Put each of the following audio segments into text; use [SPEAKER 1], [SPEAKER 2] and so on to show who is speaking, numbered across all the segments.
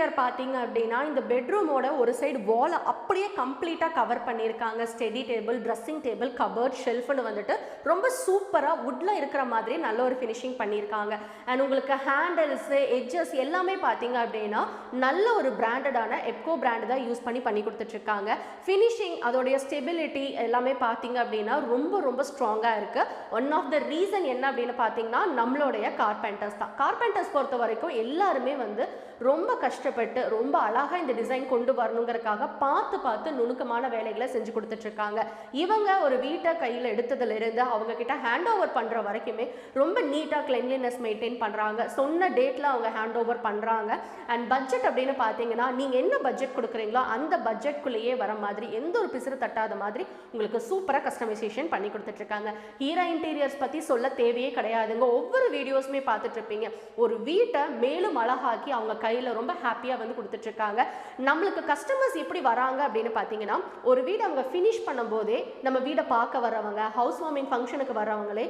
[SPEAKER 1] Interior பார்த்தீங்க அப்படின்னா இந்த பெட்ரூமோட ஒரு சைடு வாலை அப்படியே கம்ப்ளீட்டாக கவர் பண்ணியிருக்காங்க. Study table, dressing table, cupboard, ஷெல்ஃப்னு வந்துட்டு ரொம்ப சூப்பராக வுட்டில் இருக்கிற மாதிரி நல்ல ஒரு ஃபினிஷிங் பண்ணியிருக்காங்க. அண்ட் உங்களுக்கு ஹேண்டில்ஸு, எட்ஜஸ் எல்லாமே பார்த்தீங்க அப்படின்னா நல்ல ஒரு பிராண்டடான எப்கோ பிராண்டு தான் யூஸ் பண்ணி கொடுத்துட்ருக்காங்க. ஃபினிஷிங், அதோடைய ஸ்டெபிலிட்டி எல்லாமே பார்த்தீங்க அப்படின்னா ரொம்ப ரொம்ப ஸ்ட்ராங்காக இருக்குது. ஒன் ஆஃப் த ரீசன் என்ன அப்படின்னு பார்த்தீங்கன்னா நம்மளுடைய கார்பெண்டர்ஸ் தான். கார்பெண்டர்ஸ் பொறுத்த வரைக்கும் எல்லாருமே வந்து ரொம்ப கஷ்டப்பட்டு ரொம்ப அழகாக இந்த டிசைன் கொண்டு வரணுங்கிறதுக்காக பார்த்து நுணுக்கமான வேலைகளை செஞ்சு கொடுத்துட்ருக்காங்க. இவங்க ஒரு வீட்டை கையில் எடுத்ததுலேருந்து அவங்க கிட்ட ஹேண்ட் ஓவர் பண்ணுற வரைக்குமே ரொம்ப நீட்டாக கிளென்லினஸ் மெயின்டைன் பண்ணுறாங்க. சொன்ன டேட்டில் அவங்க ஹேண்ட் ஓவர் பண்ணுறாங்க. அண்ட் பட்ஜெட் அப்படின்னு பார்த்தீங்கன்னா நீங்கள் என்ன பட்ஜெட் கொடுக்குறீங்களோ அந்த பட்ஜெட்குள்ளேயே வர மாதிரி எந்த ஒரு பிசுறு தட்டாத மாதிரி உங்களுக்கு சூப்பராக கஸ்டமைசேஷன் பண்ணி கொடுத்துட்ருக்காங்க. ஹீரா இன்டீரியர்ஸ் பற்றி சொல்ல தேவையே கிடையாதுங்க. ஒவ்வொரு வீடியோஸுமே பார்த்துட்ருப்பீங்க. ஒரு வீட்டை மேலும் அழகாக்கி அவங்க கையில் ரொம்ப ஹாப்பியாக வந்து கொடுத்துட்ருக்காங்க. நம்மளுக்கு கஸ்டமர்ஸ் எப்படி வராங்க அப்படின்னு பார்த்தீங்கன்னா ஒரு வீடை அவங்க ஃபினிஷ் பண்ணும்போதே நம்ம வீடை பார்க்க வர்றவங்க, ஹவுஸ் வார்மிங் ஃபங்க்ஷனுக்கு வர்றவங்களே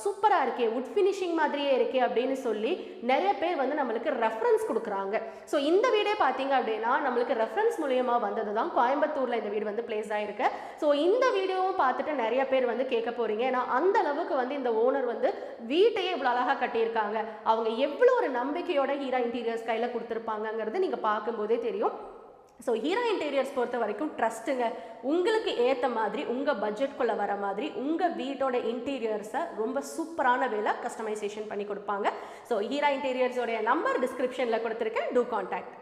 [SPEAKER 1] சூப்பராக இருக்கே, வுட் ஃபினிஷிங் மாதிரியே இருக்கே அப்படின்னு சொல்லி நிறைய பேர் வந்து நம்மளுக்கு ரெஃபரன்ஸ் கொடுக்குறாங்க. ஸோ இந்த வீடே பார்த்தீங்க அப்படின்னா நம்மளுக்கு ரெஃபரன்ஸ் மூலியமாக வந்தது தான். கோயம்புத்தூரில் இந்த வீடு வந்து பிளேஸ் ஆகிருக்கு. ஸோ இந்த வீடியோவும் பார்த்துட்டு நிறைய பேர் வந்து கேட்க போகிறீங்க. ஏன்னா அந்த அளவுக்கு வந்து இந்த ஓனர் வந்து வீட்டையே இவ்வளோ அழகாக கட்டியிருக்காங்க. அவங்க எவ்வளோ ஒரு நம்பிக்கையோட ஹீரா இன்டீரியர்ஸ் கையில் கொடுத்துருப்பாங்கங்கிறது நீங்கள் பார்க்கும்போதே தெரியும். ஸோ ஹீரா இன்டீரியர்ஸ் பொறுத்த வரைக்கும் ட்ரஸ்ட்டுங்க. உங்களுக்கு ஏற்ற மாதிரி உங்கள் பட்ஜெட்குள்ளே வர மாதிரி உங்கள் வீட்டோட இன்டீரியர்ஸை ரொம்ப சூப்பரான வேலை கஸ்டமைசேஷன் பண்ணி கொடுப்பாங்க. ஸோ ஹீரா இன்டீரியர்ஸோடைய நம்பர் டிஸ்கிரிப்ஷனில் கொடுத்துருக்கேன். To contact.